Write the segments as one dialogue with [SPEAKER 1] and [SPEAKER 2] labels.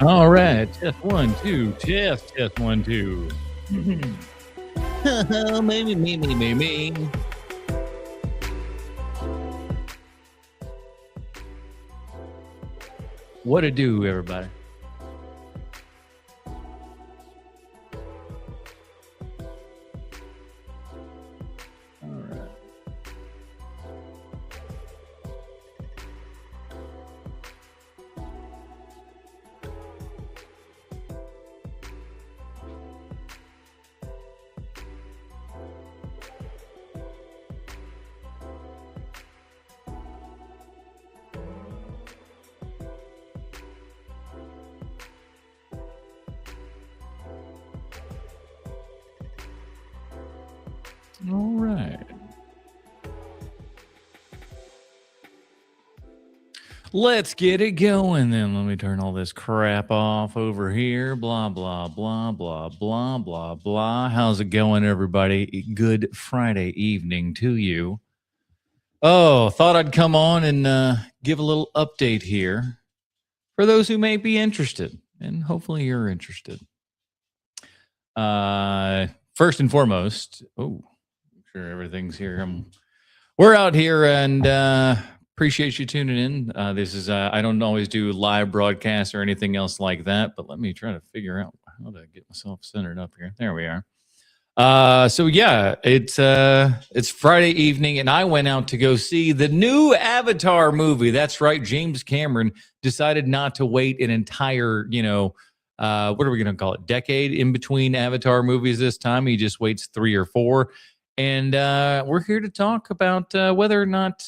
[SPEAKER 1] All right, test 1, 2, test 1, 2. me. What to do, everybody? All right. All right. Let's get it going then. Let me turn all this crap off over here. Blah, blah, blah, blah, blah, blah, blah. How's it going, everybody? Good Friday evening to you. Oh, thought I'd come on and give a little update here for those who may be interested, and hopefully you're interested. First and foremost, make sure everything's here. We're out here and appreciate you tuning in. This is I don't always do live broadcasts or anything else like that, but let me try to figure out how to get myself centered up here. There we are. So yeah, it's Friday evening, and I went out to go see the new Avatar movie. That's right, James Camron decided not to wait an entire, what are we going to call it, decade in between Avatar movies this time. He just waits 3 or 4. And we're here to talk about whether or not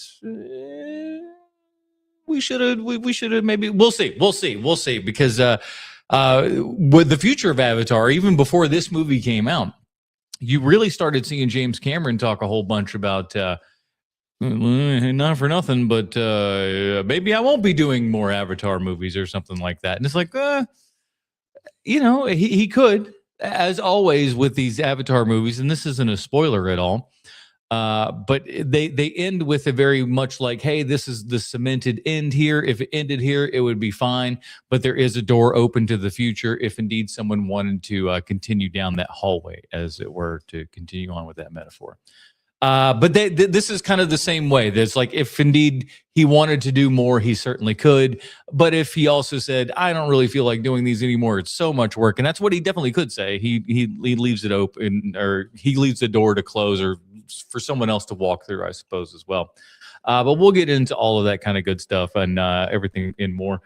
[SPEAKER 1] we should have maybe, we'll see, because with the future of Avatar, even before this movie came out, you really started seeing James Camron talk a whole bunch about not for nothing, but maybe I won't be doing more Avatar movies or something like that. And it's like, he could, as always with these Avatar movies, and this isn't a spoiler at all, but they end with a very much like, hey, this is the cemented end here. If it ended here, it would be fine. But there is a door open to the future if indeed someone wanted to continue down that hallway, as it were, to continue on with that metaphor. But this is kind of the same way. There's like, if indeed he wanted to do more, he certainly could. But if he also said, I don't really feel like doing these anymore, it's so much work. And that's what he definitely could say. He leaves it open, or he leaves the door to close, or for someone else to walk through, I suppose, as well. But we'll get into all of that kind of good stuff and everything and more.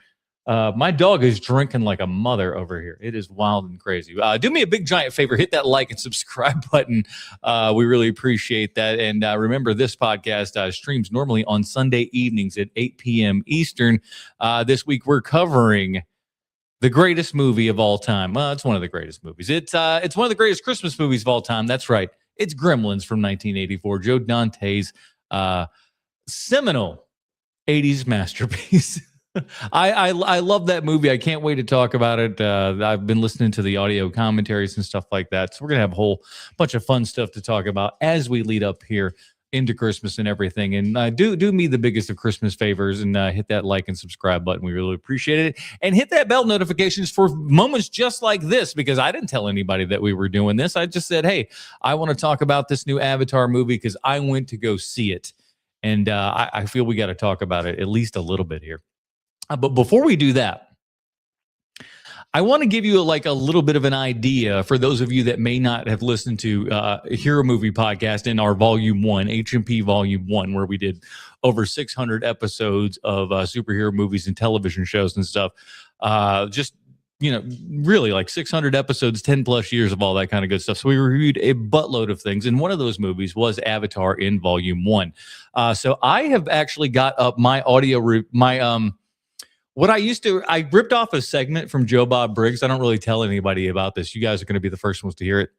[SPEAKER 1] My dog is drinking like a mother over here. It is wild and crazy. Do me a big giant favor. Hit that like and subscribe button. We really appreciate that. And remember, this podcast streams normally on Sunday evenings at 8 p.m. Eastern. This week, we're covering the greatest movie of all time. Well, it's one of the greatest movies. It's one of the greatest Christmas movies of all time. That's right. It's Gremlins from 1984. Joe Dante's seminal 80s masterpiece. I love that movie. I can't wait to talk about it. I've been listening to the audio commentaries and stuff like that. So we're going to have a whole bunch of fun stuff to talk about as we lead up here into Christmas and everything. And do me the biggest of Christmas favors and hit that like and subscribe button. We really appreciate it. And hit that bell notifications for moments just like this, because I didn't tell anybody that we were doing this. I just said, hey, I want to talk about this new Avatar movie because I went to go see it. And I feel we got to talk about it at least a little bit here. But before we do that, I want to give you like a little bit of an idea for those of you that may not have listened to Hero Movie Podcast in our Volume 1, HMP Volume 1, where we did over 600 episodes of superhero movies and television shows and stuff. Just really like 600 episodes, 10 plus years of all that kind of good stuff. So we reviewed a buttload of things. And one of those movies was Avatar in Volume 1. So I have actually got up my audio, what I ripped off a segment from Joe Bob Briggs. I don't really tell anybody about this. You guys are going to be the first ones to hear it.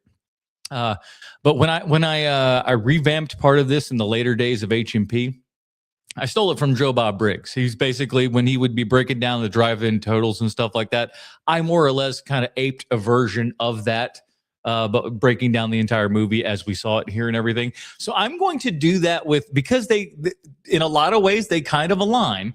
[SPEAKER 1] But when I revamped part of this in the later days of HMP, I stole it from Joe Bob Briggs. He's basically, when he would be breaking down the drive-in totals and stuff like that, I more or less kind of aped a version of that, but breaking down the entire movie as we saw it here and everything. So I'm going to do that because they, in a lot of ways, they kind of align.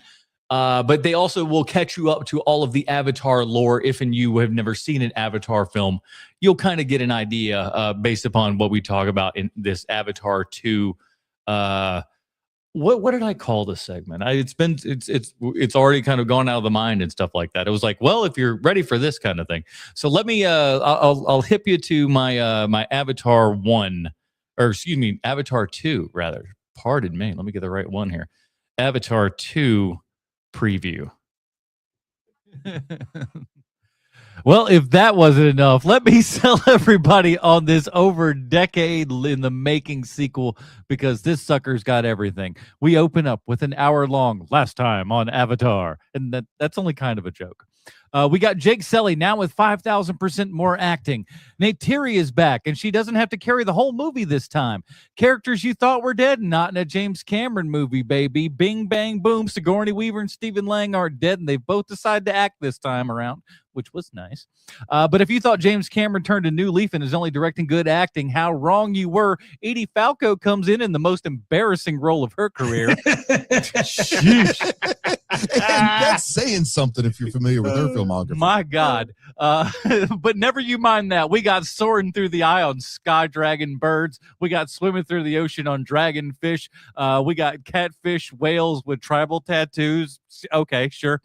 [SPEAKER 1] But they also will catch you up to all of the Avatar lore. If you have never seen an Avatar film, you'll kind of get an idea based upon what we talk about in this Avatar 2. What did I call this segment? It's already kind of gone out of the mind and stuff like that. It was like, well, if you're ready for this kind of thing. So let me I'll hip you to my my Avatar 1, or excuse me, Avatar 2 rather. Pardon me. Let me get the right one here. Avatar 2 preview. Well, if that wasn't enough, let me sell everybody on this over decade in the making sequel, because this sucker's got everything. We open up with an hour-long last time on Avatar, and that's only kind of a joke. We got Jake Sully now with 5,000% more acting. Neytiri is back, and she doesn't have to carry the whole movie this time. Characters you thought were dead, not in a James Camron movie, baby. Bing, bang, boom. Sigourney Weaver and Stephen Lang aren't dead, and they've both decided to act this time around, which was nice. But if you thought James Cameron turned a new leaf and is only directing good acting, how wrong you were. Edie Falco comes in the most embarrassing role of her career. Sheesh.
[SPEAKER 2] That's saying something if you're familiar with her filmography.
[SPEAKER 1] My God. But never you mind that. We got soaring through the eye on sky dragon birds. We got swimming through the ocean on dragonfish. We got catfish whales with tribal tattoos. Okay, sure.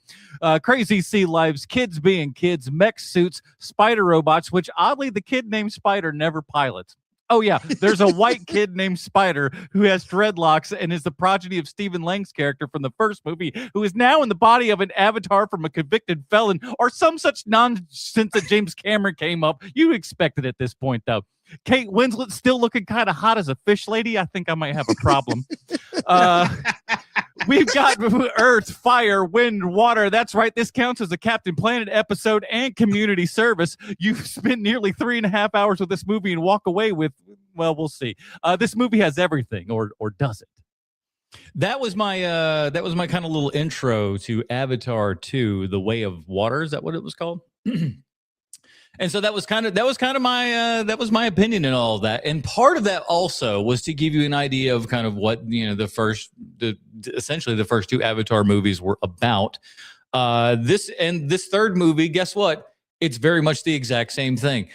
[SPEAKER 1] Crazy sea lives, kids being kids, mech suits, spider robots, which oddly the kid named Spider never pilots. Oh, yeah. There's a white kid named Spider who has dreadlocks and is the progeny of Stephen Lang's character from the first movie, who is now in the body of an avatar from a convicted felon, or some such nonsense that James Cameron came up. You expect it at this point, though. Kate Winslet still looking kind of hot as a fish lady. I think I might have a problem. We've got Earth, Fire, Wind, Water. That's right. This counts as a Captain Planet episode and community service. You've spent nearly 3.5 hours with this movie and walk away with, well, we'll see. This movie has everything, or does it? That was my kind of little intro to Avatar 2, The Way of Water. Is that what it was called? And so that was kind of my that was my opinion in all of that. And part of that also was to give you an idea of kind of what, essentially the first two Avatar movies were about. This third movie, guess what? It's very much the exact same thing.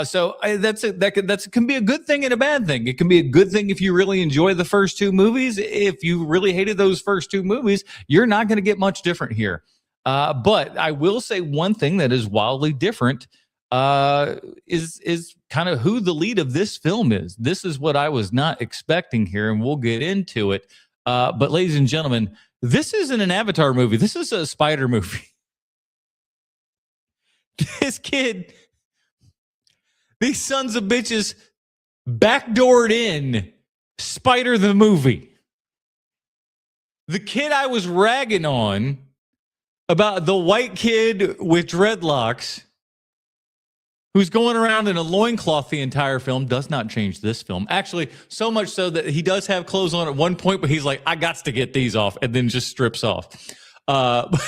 [SPEAKER 1] So that can be a good thing and a bad thing. It can be a good thing if you really enjoy the first two movies. If you really hated those first two movies, you're not going to get much different here. But I will say one thing that is wildly different is kind of who the lead of this film is. This is what I was not expecting here, and we'll get into it. But ladies and gentlemen, this isn't an Avatar movie. This is a Spider movie. This kid, these sons of bitches backdoored in Spider the movie. The kid I was ragging on about, the white kid with dreadlocks who's going around in a loincloth the entire film, does not change this film. Actually, so much so that he does have clothes on at one point, but he's like, I got to get these off, and then just strips off.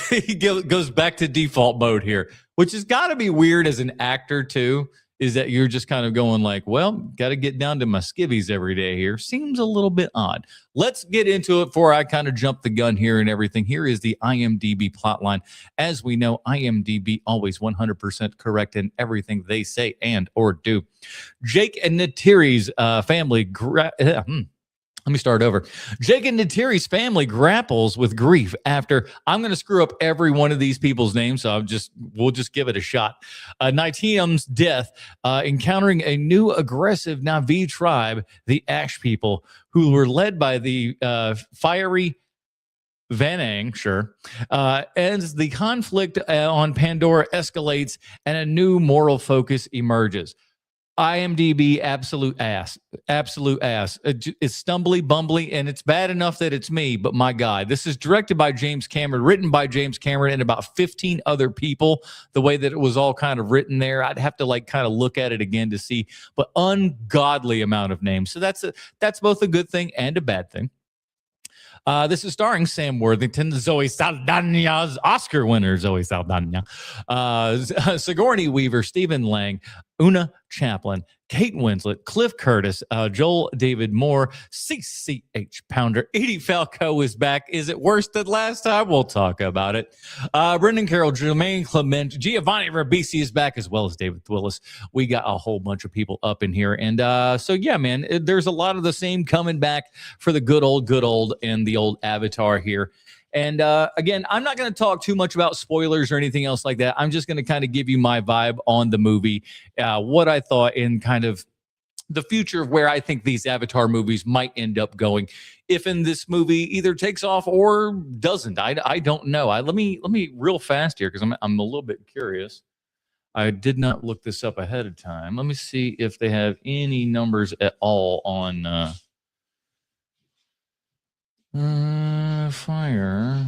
[SPEAKER 1] He goes back to default mode here, which has got to be weird as an actor too, is that you're just kind of going like, well, got to get down to my skivvies every day here. Seems a little bit odd. Let's get into it before I kind of jump the gun here and everything. Here is the IMDb plotline. As we know, IMDb always 100% correct in everything they say and or do. Jake and Neytiri's family... Let me start over. Jake and Neytiri's family grapples with grief after, I'm going to screw up every one of these people's names, so we'll just give it a shot. Neytiri's death, encountering a new aggressive Na'vi tribe, the Ash people, who were led by the fiery Vanang, sure. As the conflict on Pandora escalates and a new moral focus emerges. IMDb, absolute ass. It's stumbly, bumbly, and it's bad enough that it's me, but my God. This is directed by James Cameron, written by James Cameron and about 15 other people. The way that it was all kind of written there, I'd have to like kind of look at it again to see, but ungodly amount of names. So that's both a good thing and a bad thing. This is starring Sam Worthington, Zoe Saldana's Oscar winner, Zoe Saldana, Sigourney Weaver, Stephen Lang, Una Chaplin, Kate Winslet, Cliff Curtis, Joel David Moore, CCH Pounder, Edie Falco is back. Is it worse than last time? We'll talk about it. Brendan Carroll, Jermaine Clement, Giovanni Ribisi is back, as well as David Willis. We got a whole bunch of people up in here. And so, yeah, man, there's a lot of the same coming back for the good old and the old Avatar here. And again, I'm not going to talk too much about spoilers or anything else like that. I'm just going to kind of give you my vibe on the movie, what I thought in kind of the future of where I think these Avatar movies might end up going. If in this movie either takes off or doesn't, I don't know. Let me real fast here because I'm a little bit curious. I did not look this up ahead of time. Let me see if they have any numbers at all on. Fire.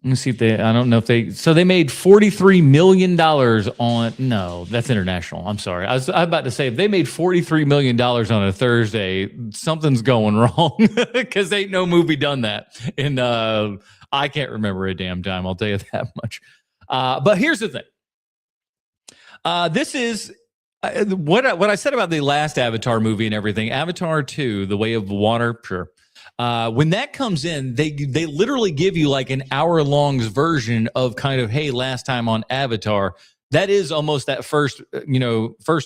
[SPEAKER 1] Let me see if they, I don't know if they made $43 million on, no, that's international. I'm sorry. I was about to say, if they made $43 million on a Thursday, something's going wrong because ain't no movie done that. And I can't remember a damn time. I'll tell you that much. But here's the thing. This is, what I said about the last Avatar movie and everything, Avatar 2, The Way of Water, sure. When that comes in, they literally give you like an hour-long version of kind of, hey, last time on Avatar. That is almost that first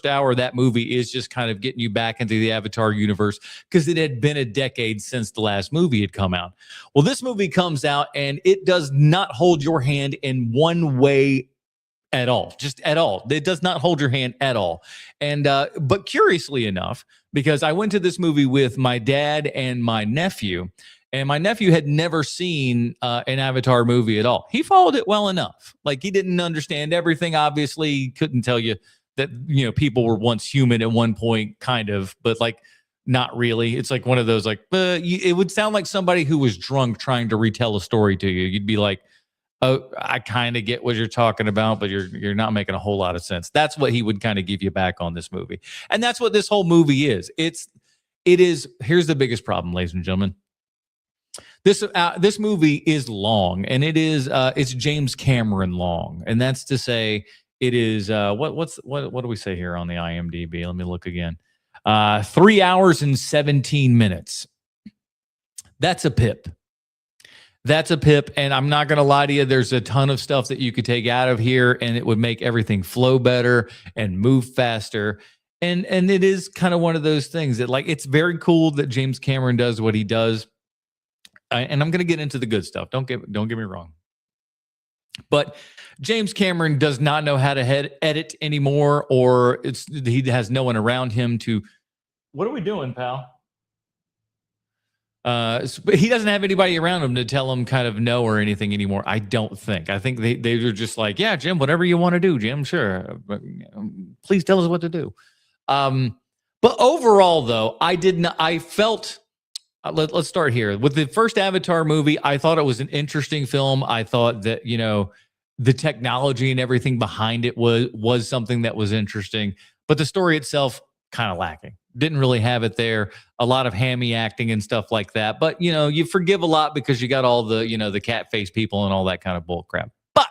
[SPEAKER 1] hour of that movie is just kind of getting you back into the Avatar universe because it had been a decade since the last movie had come out. Well, this movie comes out and it does not hold your hand in one way at all, just at all. It does not hold your hand at all. And but curiously enough, because I went to this movie with my dad and my nephew, and my nephew had never seen an Avatar movie at all. He followed it well enough. Like he didn't understand everything. Obviously, couldn't tell you that people were once human at one point, kind of, but like not really. It's like one of those like it would sound like somebody who was drunk trying to retell a story to you. You'd be like, oh, I kind of get what you're talking about, but you're not making a whole lot of sense. That's what he would kind of give you back on this movie. And that's what this whole movie is. It is, here's the biggest problem, ladies and gentlemen. This movie is long, and it's James Cameron long. And that's to say it is, what do we say here on the IMDb? Let me look again. 3 hours and 17 minutes. That's a pip. That's a pip, and I'm not going to lie to you. There's a ton of stuff that you could take out of here, and it would make everything flow better and move faster. And it is kind of one of those things that, like, it's very cool that James Cameron does what he does. And I'm going to get into the good stuff. Don't get me wrong. But James Cameron does not know how to edit anymore, or he has no one around him to. What are we doing, pal? But he doesn't have anybody around him to tell him kind of no or anything anymore. I don't think. I think they were just like, yeah, Jim, whatever you want to do, Jim, sure. But, please tell us what to do. But overall, though, I felt. Let's start here with the first Avatar movie. I thought it was an interesting film. I thought that the technology and everything behind it was something that was interesting, but the story itself kind of lacking. Didn't really have it there. A lot of hammy acting and stuff like that. But, you forgive a lot because you got all the, the cat face people and all that kind of bull crap. But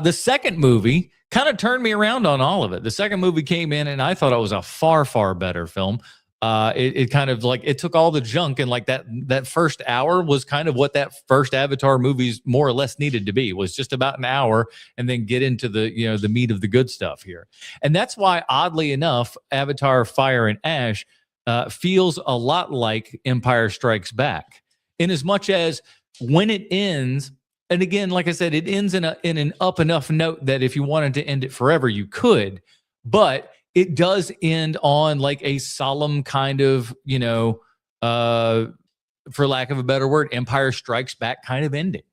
[SPEAKER 1] the second movie kind of turned me around on all of it. The second movie came in and I thought it was a far, far better film. It kind of like it took all the junk and like that first hour was kind of what that first Avatar movies more or less needed to be, was just about an hour and then get into the the meat of the good stuff here. And that's why, oddly enough, Avatar Fire and Ash feels a lot like Empire Strikes Back, in as much as when it ends, and again, like I said, it ends in an up enough note that if you wanted to end it forever, you could, but it does end on like a solemn kind of, for lack of a better word, Empire Strikes Back kind of ending.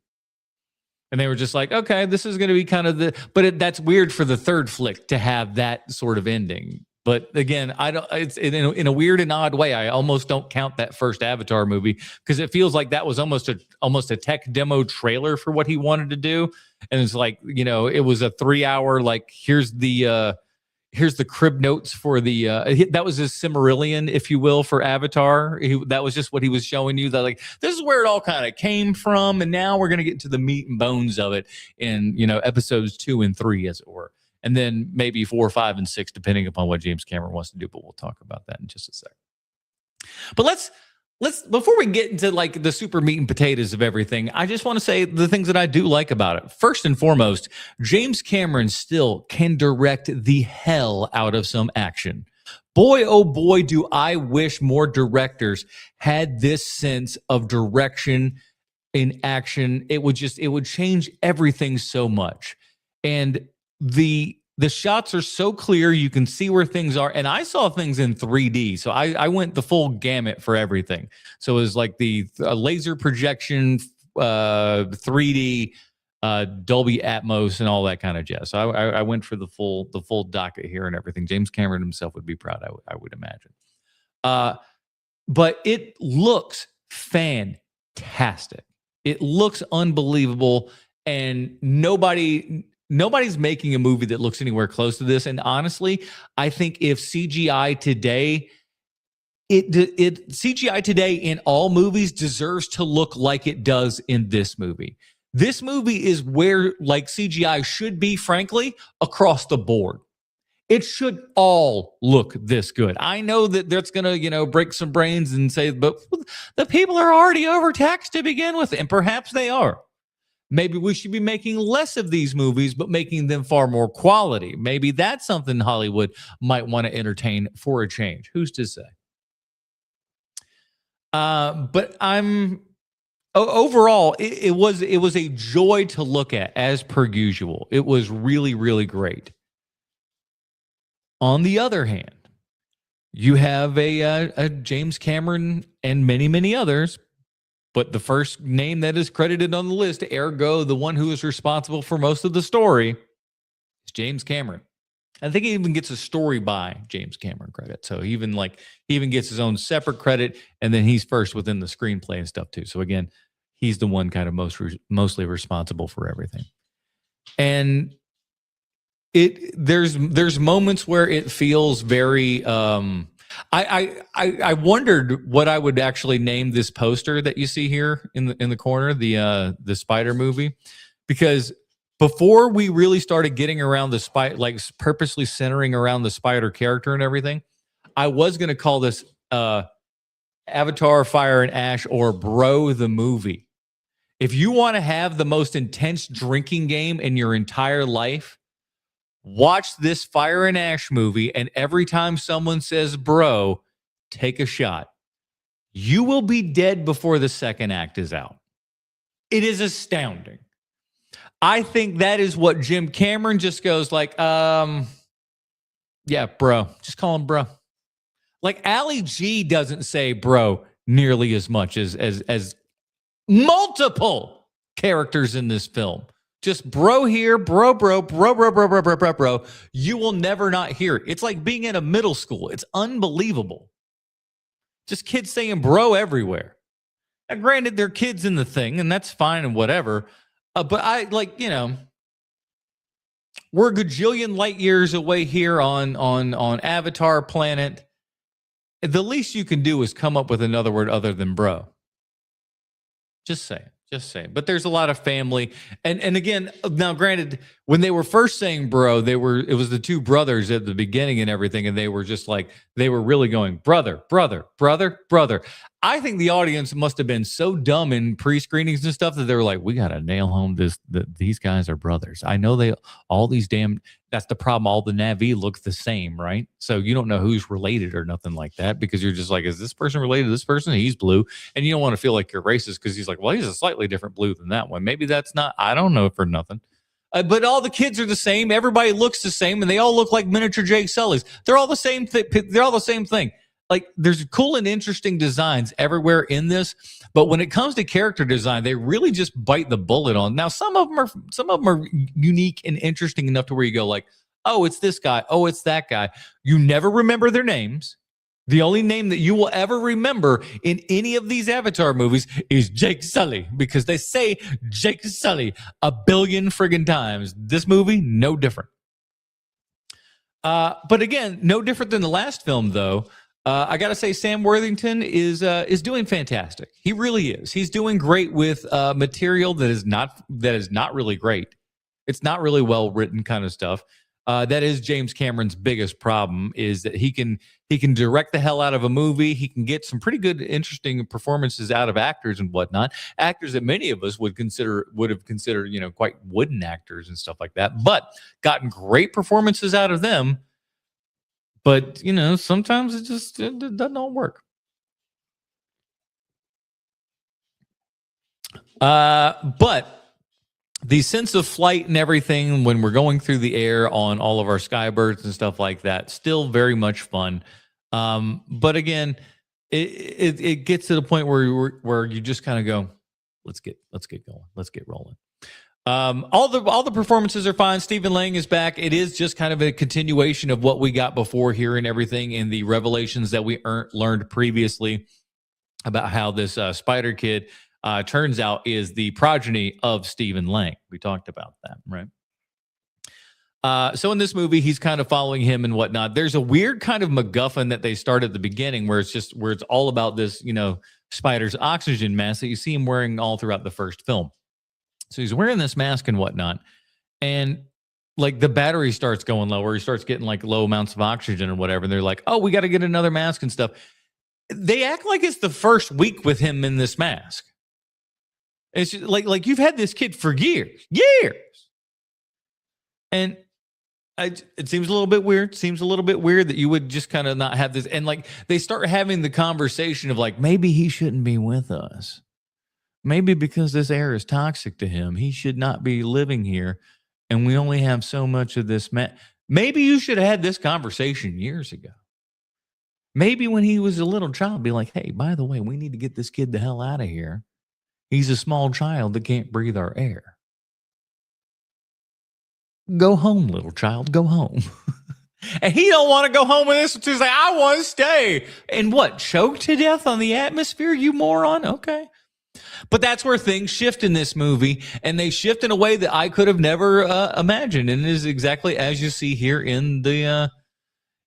[SPEAKER 1] And they were just like, okay, this is going to be kind of that's weird for the third flick to have that sort of ending. But again, it's in a weird and odd way. I almost don't count that first Avatar movie because it feels like that was almost a tech demo trailer for what he wanted to do. And it's like, it was a 3-hour, like, here's the crib notes for that was his Silmarillion, if you will, for Avatar. That was just what he was showing you, that like, this is where it all kind of came from. And now we're going to get into the meat and bones of it in, episodes 2 and 3, as it were. And then maybe 4, 5, and 6, depending upon what James Camron wants to do. But we'll talk about that in just a sec. But let's before we get into like the super meat and potatoes of everything, I just want to say the things that I do like about it. First and foremost, James Camron still can direct the hell out of some action. Boy, oh boy, do I wish more directors had this sense of direction in action. It would change everything so much. And the shots are so clear, you can see where things are. And I saw things in 3D, so I went the full gamut for everything. So it was like the laser projection, 3D, Dolby Atmos, and all that kind of jazz. So I went for the full docket here and everything. James Camron himself would be proud, I would imagine. But it looks fantastic. It looks unbelievable, and nobody's making a movie that looks anywhere close to this. And honestly, I think if CGI today, CGI today in all movies deserves to look like it does in this movie. This movie is where like CGI should be, frankly, across the board. It should all look this good. I know that that's going to, break some brains and say, but the people are already overtaxed to begin with. And perhaps they are. Maybe we should be making less of these movies, but making them far more quality. Maybe that's something Hollywood might want to entertain for a change. Who's to say? But overall, it was a joy to look at, as per usual. It was really, really great. On the other hand, you have a James Camron and many, many others. But the first name that is credited on the list, ergo the one who is responsible for most of the story, is James Camron. I think he even gets a story by James Camron credit. So he even gets his own separate credit, and then he's first within the screenplay and stuff too. So again, he's the one kind of mostly responsible for everything. And there's moments where it feels very I wondered what I would actually name this poster that you see here in the corner, the Spider movie, because before we really started getting around the spider, like purposely centering around the spider character and everything, I was going to call this Avatar, Fire and Ash, or Bro the movie. If you want to have the most intense drinking game in your entire life, watch this Fire and Ash movie, and every time someone says bro, take a shot. You will be dead before the second act is out. It is astounding. I think that is what Jim Cameron just goes like, yeah, bro. Just call him bro. Like Ali G doesn't say bro nearly as much as multiple characters in this film. Just bro here, bro. You will never not hear it. It's like being in a middle school. It's unbelievable. Just kids saying bro everywhere. Now, granted, they're kids in the thing, and that's fine and whatever. But I we're a gajillion light years away here on Avatar planet. The least you can do is come up with another word other than bro. Just saying. But there's a lot of family. And again, now granted, when they were first saying bro, it was the two brothers at the beginning and everything. And they were just like, they were really going brother. I think the audience must have been so dumb in pre-screenings and stuff that they were like, we got to nail home that these guys are brothers. I know that's the problem. All the Na'vi look the same, right? So you don't know who's related or nothing like that, because you're just like, is this person related to this person? He's blue. And you don't want to feel like you're racist because he's like, well, he's a slightly different blue than that one. Maybe that's not, I don't know for nothing. But all the kids are the same. Everybody looks the same, and they all look like miniature Jake Sullys. They're all the same thing. like there's cool and interesting designs everywhere in this, but when it comes to character design, they really just bite the bullet on. Now, some of them are unique and interesting enough to where you go like, oh, it's this guy, oh, it's that guy. You never remember their names. The only name that you will ever remember in any of these Avatar movies is Jake Sully, because they say Jake Sully a billion friggin' times. This movie, no different. But again, no different than the last film, though. I gotta say, Sam Worthington is doing fantastic. He really is. He's doing great with material that is not really great. It's not really well written kind of stuff. That is James Cameron's biggest problem, is that he can direct the hell out of a movie. He can get some pretty good, interesting performances out of actors and whatnot. Actors that many of us would have considered, quite wooden actors and stuff like that, but gotten great performances out of them. But, sometimes it doesn't all work. But the sense of flight and everything when we're going through the air on all of our Skybirds and stuff like that, still very much fun. But again, it gets to the point where you just kind of go, let's get going, let's get rolling. All the performances are fine. Stephen Lang is back. It is just kind of a continuation of what we got before here and everything, and the revelations that we learned previously about how this Spider Kid turns out is the progeny of Stephen Lang. We talked about that, right? So in this movie, he's kind of following him and whatnot. There's a weird kind of MacGuffin that they start at the beginning where it's all about this, Spider's oxygen mask that you see him wearing all throughout the first film. So he's wearing this mask and whatnot, and like the battery starts going low, or he starts getting like low amounts of oxygen or whatever. And they're like, oh, we got to get another mask and stuff. They act like it's the first week with him in this mask. It's just like you've had this kid for years. And it seems a little bit weird. Seems a little bit weird that you would just kind of not have this. And like they start having the conversation of like, maybe he shouldn't be with us. Maybe because this air is toxic to him, he should not be living here. And we only have so much of this. Maybe you should have had this conversation years ago. Maybe when he was a little child, be like, hey, by the way, we need to get this kid the hell out of here. He's a small child that can't breathe our air. Go home, little child. Go home. And he don't want to go home with this. He's like, I want to stay. And what? Choke to death on the atmosphere, you moron? Okay. But that's where things shift in this movie, and they shift in a way that I could have never imagined. And it is exactly as you see here in the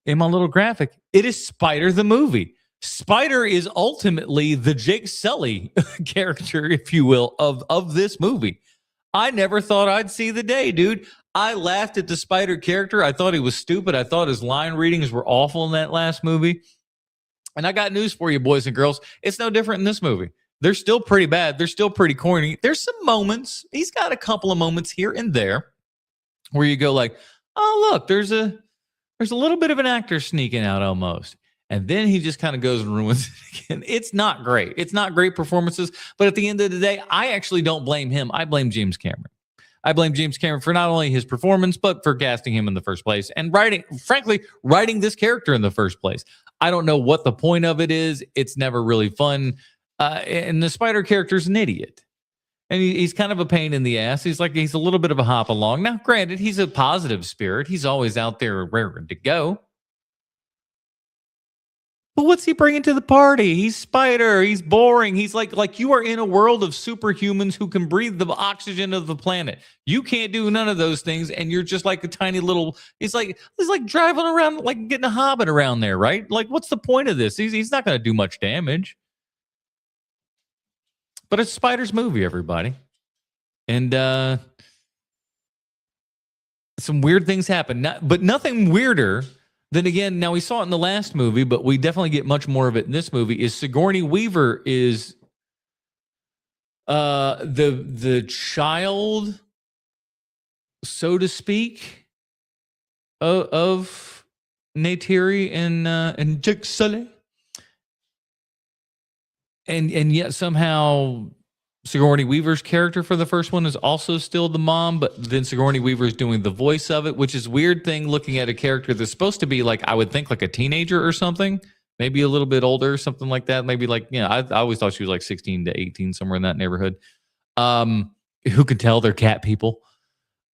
[SPEAKER 1] in my little graphic. It is Spider the movie. Spider is ultimately the Jake Sully character, if you will, of this movie. I never thought I'd see the day, dude. I laughed at the Spider character. I thought he was stupid. I thought his line readings were awful in that last movie. And I got news for you, boys and girls. It's no different in this movie. They're still pretty bad. They're still pretty corny. There's some moments. He's got a couple of moments here and there where you go like, oh, look, there's a little bit of an actor sneaking out almost. And then he just kind of goes and ruins it again. It's not great. It's not great performances. But at the end of the day, I actually don't blame him. I blame James Camron. I blame James Camron for not only his performance, but for casting him in the first place and writing this character in the first place. I don't know what the point of it is. It's never really fun. And the Spider character's an idiot. And he's kind of a pain in the ass. He's a little bit of a hop along. Now, granted, he's a positive spirit. He's always out there raring to go. But what's he bringing to the party? He's Spider. He's boring. He's like you are in a world of superhumans who can breathe the oxygen of the planet. You can't do none of those things, and you're just like a tiny little. He's like driving around, like getting a hobbit around there, right? Like, what's the point of this? He's not going to do much damage. But it's Spider's movie, everybody. And some weird things happen. But nothing weirder than, again, now we saw it in the last movie, but we definitely get much more of it in this movie, is Sigourney Weaver is the child, so to speak, of Neytiri and Jake Sully. And yet somehow Sigourney Weaver's character for the first one is also still the mom, but then Sigourney Weaver is doing the voice of it, which is a weird thing looking at a character that's supposed to be like, I would think like a teenager or something. maybe a little bit older, something like that. Maybe like, I always thought she was like 16 to 18, somewhere in that neighborhood. Who could tell they're cat people?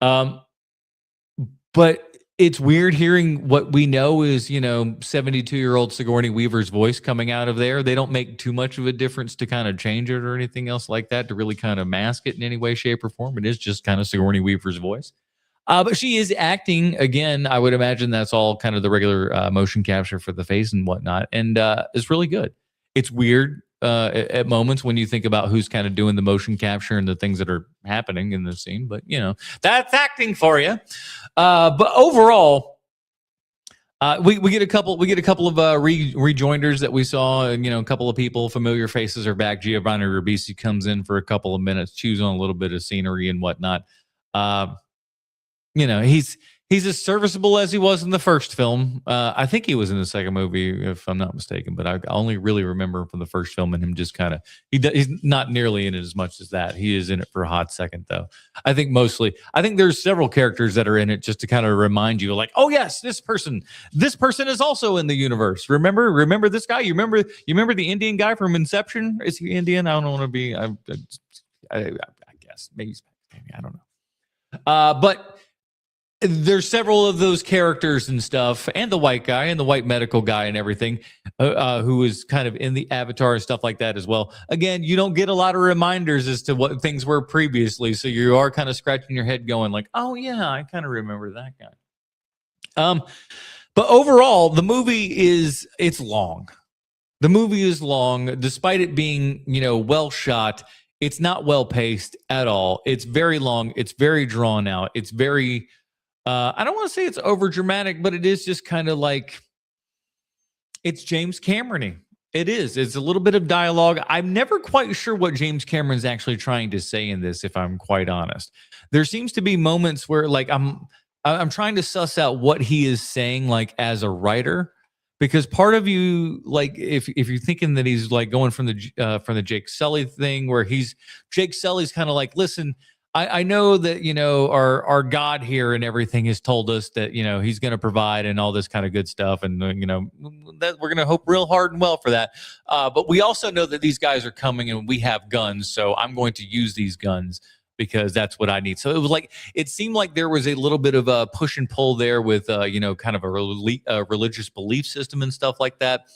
[SPEAKER 1] But it's weird hearing what we know is, 72-year-old Sigourney Weaver's voice coming out of there. They don't make too much of a difference to kind of change it or anything else like that to really kind of mask it in any way, shape, or form. It is just kind of Sigourney Weaver's voice. But she is acting again. I would imagine that's all kind of the regular motion capture for the face and whatnot. And it's really good. It's weird at moments when you think about who's kind of doing the motion capture and the things that are happening in the scene. But, that's acting for you. But overall, we get a couple of rejoinders that we saw, and a couple of people, familiar faces are back. Giovanni Ribisi comes in for a couple of minutes, chews on a little bit of scenery and whatnot. He's as serviceable as he was in the first film. I think he was in the second movie, if I'm not mistaken, but I only really remember him from the first film and him just kind of, he's not nearly in it as much as that. He is in it for a hot second, though. I think there's several characters that are in it just to kind of remind you, like, oh yes, this person is also in the universe. Remember this guy? You remember the Indian guy from Inception? Is he Indian? I don't want to be. I guess maybe he's Pakistani. I don't know. But there's several of those characters and stuff, and the white guy and the white medical guy and everything, who is kind of in the Avatar and stuff like that as well. Again, you don't get a lot of reminders as to what things were previously, so you are kind of scratching your head going like, oh yeah, I kind of remember that guy. But overall, the movie it's long. The movie is long, despite it being, well shot. It's not well paced at all. It's very long. It's very drawn out. It's very I don't want to say it's over dramatic, but it is just kind of like it's James Cameron-y. It is. It's a little bit of dialogue. I'm never quite sure what James Cameron's actually trying to say in this, if I'm quite honest. There seems to be moments where like I'm trying to suss out what he is saying, like as a writer, because part of you, like if you're thinking that he's like going from the Jake Sully thing, where Jake Sully's kind of like, listen, I know that, our God here and everything has told us that, he's going to provide and all this kind of good stuff. And, that we're going to hope real hard and well for that. But we also know that these guys are coming and we have guns. So I'm going to use these guns because that's what I need. So it seemed like there was a little bit of a push and pull there with, kind of a religious belief system and stuff like that.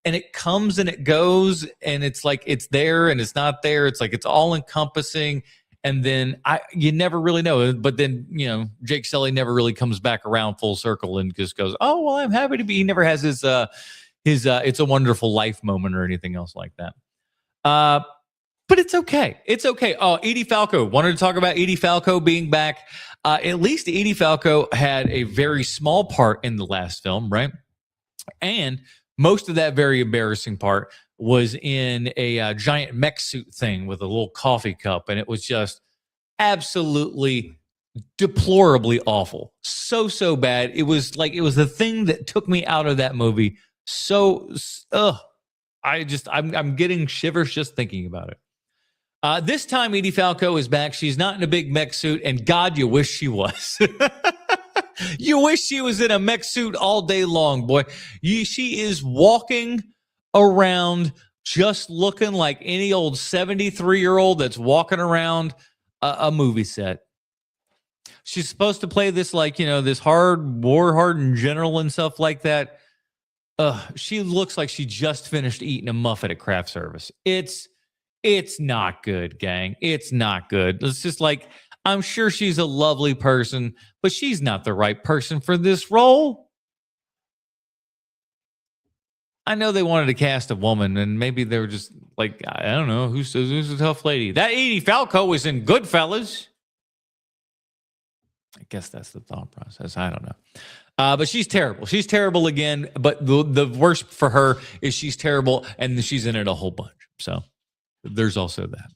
[SPEAKER 1] And it comes and it goes, and it's like it's there and it's not there. It's like it's all encompassing. And then you never really know. But then, Jake Sully never really comes back around full circle and just goes, oh, well, I'm happy to be. He never has his It's a Wonderful Life moment or anything else like that. But it's okay. It's okay. Oh, Edie Falco. Wanted to talk about Edie Falco being back. At least Edie Falco had a very small part in the last film, right? And most of that very embarrassing part was in a giant mech suit thing with a little coffee cup, and it was just absolutely deplorably awful. So bad. It was the thing that took me out of that movie. I'm getting shivers just thinking about it. This time Edie Falco is back. She's not in a big mech suit, and God, you wish she was. You wish she was in a mech suit all day long, boy. She is walking around just looking like any old 73-year-old that's walking around a movie set. She's supposed to play this this hard, war-hardened general and stuff like that. She looks like she just finished eating a muffin at craft service. It's not good, gang. It's not good. It's just like, I'm sure she's a lovely person, but she's not the right person for this role. I know they wanted to cast a woman, and maybe they were just like, I don't know, who's a tough lady? That Edie Falco was in Goodfellas. I guess that's the thought process. I don't know. But she's terrible. She's terrible again. But the worst for her is she's terrible, and she's in it a whole bunch. So there's also that.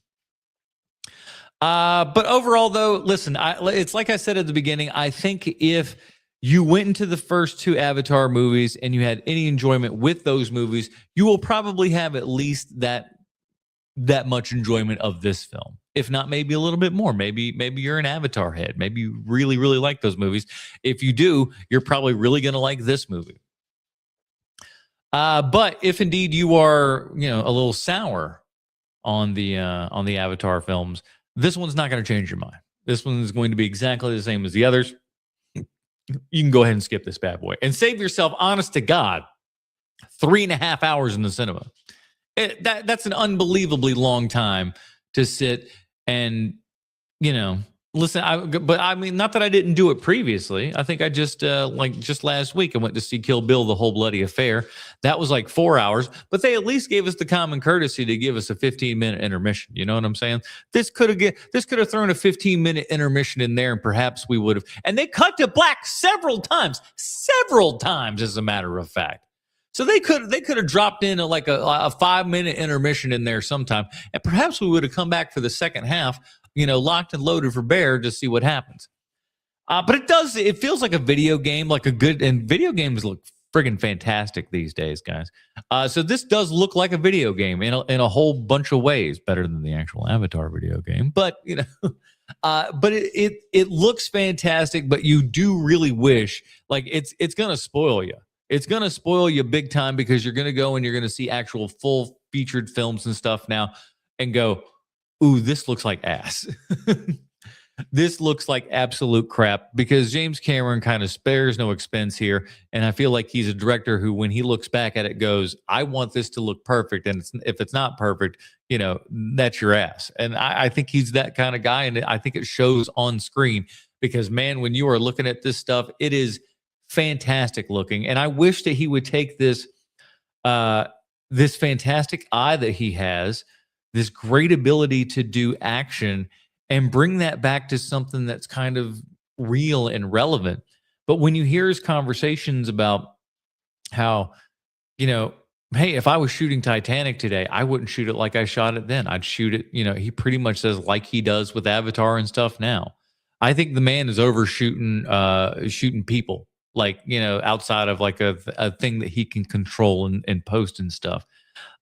[SPEAKER 1] But overall, though, listen, it's like I said at the beginning. I think if you went into the first two Avatar movies and you had any enjoyment with those movies, you will probably have at least that much enjoyment of this film. If not, maybe a little bit more. Maybe you're an Avatar head. Maybe you really, really like those movies. If you do, you're probably really going to like this movie. But if indeed you are, a little sour on the Avatar films, this one's not going to change your mind. This one is going to be exactly the same as the others. You can go ahead and skip this bad boy and save yourself, honest to God, 3.5 hours in the cinema. That's an unbelievably long time to sit and, listen. But I mean, not that I didn't do it previously. I think I just last week I went to see Kill Bill: The Whole Bloody Affair. That was like 4 hours, but they at least gave us the common courtesy to give us a 15-minute intermission. You know what I'm saying? This could have thrown a 15-minute intermission in there, and perhaps we would have. And they cut to black several times, as a matter of fact. So they could have dropped in a 5-minute intermission in there sometime, and perhaps we would have come back for the second half, locked and loaded for bear to see what happens. But it feels like a video game, and video games look friggin' fantastic these days, guys. So this does look like a video game in a whole bunch of ways, better than the actual Avatar video game. But but it looks fantastic. But you do really wish, it's gonna spoil you. It's going to spoil you big time, because you're going to go and you're going to see actual full featured films and stuff now and go, ooh, this looks like ass. This looks like absolute crap, because James Cameron kind of spares no expense here. And I feel like he's a director who, when he looks back at it, goes, I want this to look perfect. And if it's not perfect, that's your ass. And I think he's that kind of guy. And I think it shows on screen, because, man, when you are looking at this stuff, it is fantastic looking. And I wish that he would take this this fantastic eye that he has, this great ability to do action, and bring that back to something that's kind of real and relevant. But when you hear his conversations about how, hey, if I was shooting Titanic today, I wouldn't shoot it like I shot it then. I'd shoot it, he pretty much says, like he does with Avatar and stuff now. I think the man is overshooting shooting people, outside of a thing that he can control and post and stuff.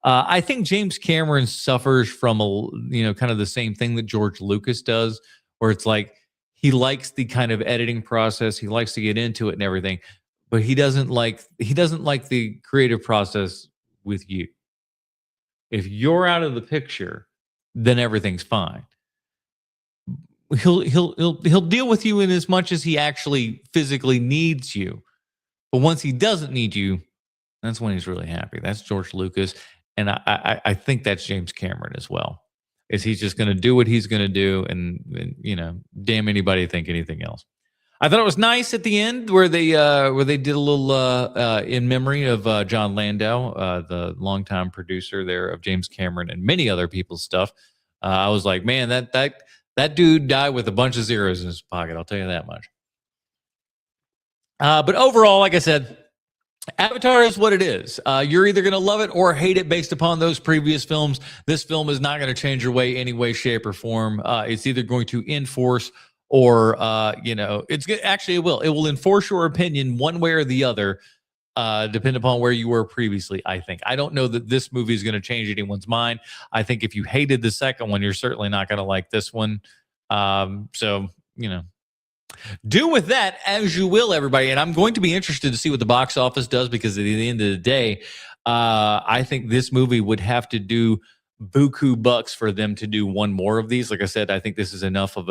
[SPEAKER 1] I think James Cameron suffers from kind of the same thing that George Lucas does, where it's like he likes the kind of editing process, he likes to get into it and everything, but he doesn't like the creative process with you. If you're out of the picture, then everything's fine. He'll deal with you in as much as he actually physically needs you. But once he doesn't need you, that's when he's really happy. That's George Lucas. And I think that's James Cameron as well. Is he's just going to do what he's going to do, and damn anybody think anything else. I thought it was nice at the end where they did a little in memory of John Landau, the longtime producer there of James Cameron and many other people's stuff. I was like, man, that dude died with a bunch of zeros in his pocket. I'll tell you that much. But overall, like I said, Avatar is what it is. You're either going to love it or hate it based upon those previous films. This film is not going to change your way any way, shape, or form. It's either going to enforce or, actually it will. It will enforce your opinion one way or the other, depending upon where you were previously, I think. I don't know that this movie is going to change anyone's mind. I think if you hated the second one, you're certainly not going to like this one. Do with that as you will, everybody. And I'm going to be interested to see what the box office does, because at the end of the day, I think this movie would have to do buku bucks for them to do one more of these. Like I said, I think this is enough of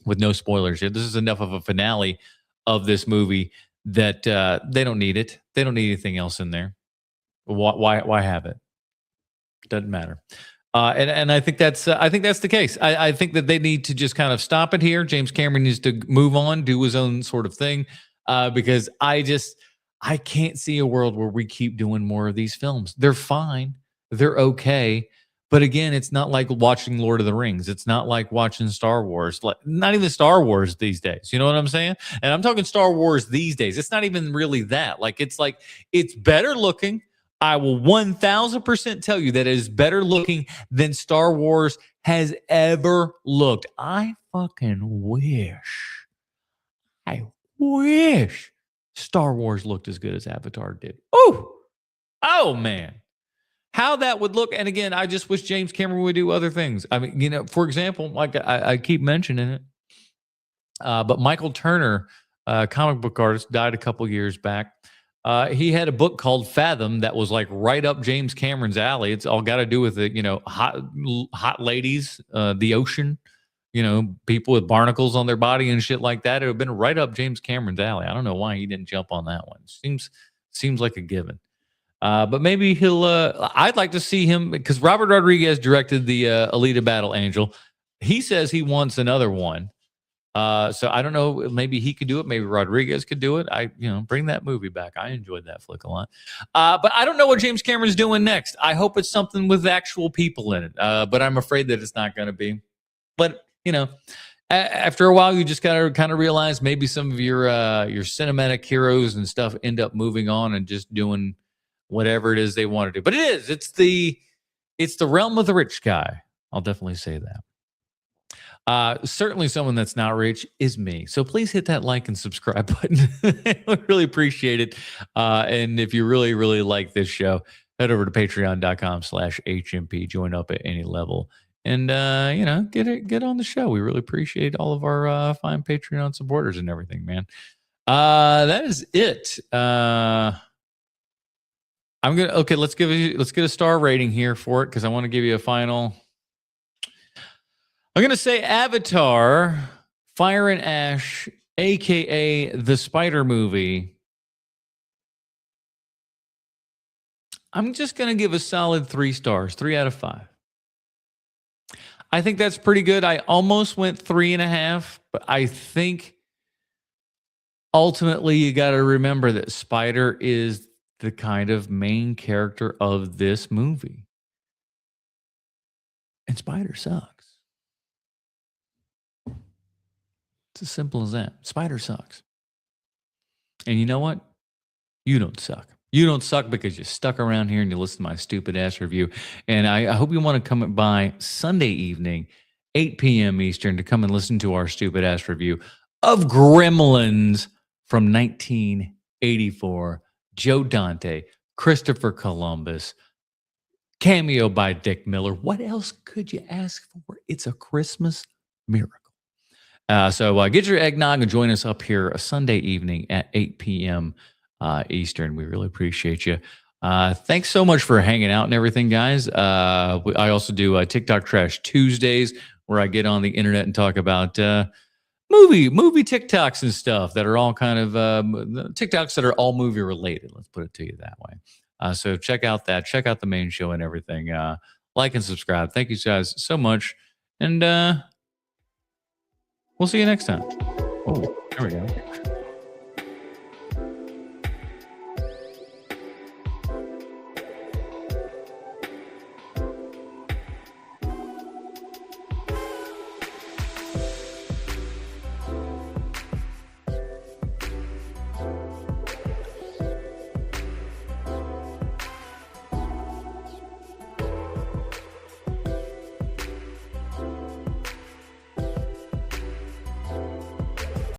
[SPEAKER 1] with no spoilers here, this is enough of a finale of this movie that they don't need it. They don't need anything else in there. Why have it? Doesn't matter. And I think that's the case. I think that they need to just kind of stop it here. James Cameron needs to move on, do his own sort of thing, because I can't see a world where we keep doing more of these films. They're fine, they're okay, but again, it's not like watching Lord of the Rings. It's not like watching Star Wars. Not even Star Wars these days. You know what I'm saying? And I'm talking Star Wars these days. It's not even really that. It's better looking. I will 1000% tell you that it is better looking than Star Wars has ever looked. I wish Star Wars looked as good as Avatar did. Oh man, how that would look. And again, I just wish James Cameron would do other things. I mean, for example, like I keep mentioning it, but Michael Turner, comic book artist, died a couple years back. He had a book called Fathom that was like right up James Cameron's alley. It's all got to do with the, you know, hot ladies, the ocean, you know, people with barnacles on their body and shit like that. It would have been right up James Cameron's alley. I don't know why he didn't jump on that one. Seems like a given. But maybe he'll. I'd like to see him because Robert Rodriguez directed the Alita Battle Angel. He says he wants another one. So I don't know. Maybe he could do it. Maybe Rodriguez could do it. Bring that movie back. I enjoyed that flick a lot. But I don't know what James Cameron's doing next. I hope it's something with actual people in it. But I'm afraid that it's not going to be. But you know, after a while, you just gotta kind of realize maybe some of your cinematic heroes and stuff end up moving on and just doing whatever it is they want to do. But it's the realm of the rich guy. I'll definitely say that. Certainly someone that's not rich is me. So please hit that like and subscribe button. I really appreciate it. And if you really, really like this show, head over to patreon.com/HMP. Join up at any level. And, get on the show. We really appreciate all of our fine Patreon supporters and everything, man. That is it. Let's get a star rating here for it because I want to give you a final. I'm going to say Avatar, Fire and Ash, a.k.a. the Spider movie. I'm just going to give a solid 3 stars, 3 out of 5. I think that's pretty good. I almost went 3.5, but I think ultimately you got to remember that Spider is the kind of main character of this movie. And Spider sucks. It's as simple as that. Spider sucks. And you know what? You don't suck. You don't suck because you stuck around here and you listen to my stupid ass review. And I hope you want to come by Sunday evening, 8 p.m. Eastern, to come and listen to our stupid ass review of Gremlins from 1984. Joe Dante, Christopher Columbus, cameo by Dick Miller. What else could you ask for? It's a Christmas miracle. So get your eggnog and join us up here a Sunday evening at 8 p.m. Eastern. We really appreciate you. Thanks so much for hanging out and everything, guys. I also do TikTok Trash Tuesdays, where I get on the internet and talk about movie TikToks and stuff that are all kind of TikToks that are all movie related. Let's put it to you that way. So check out that. Check out the main show and everything. Like and subscribe. Thank you guys so much. And we'll see you next time. Oh, there we go.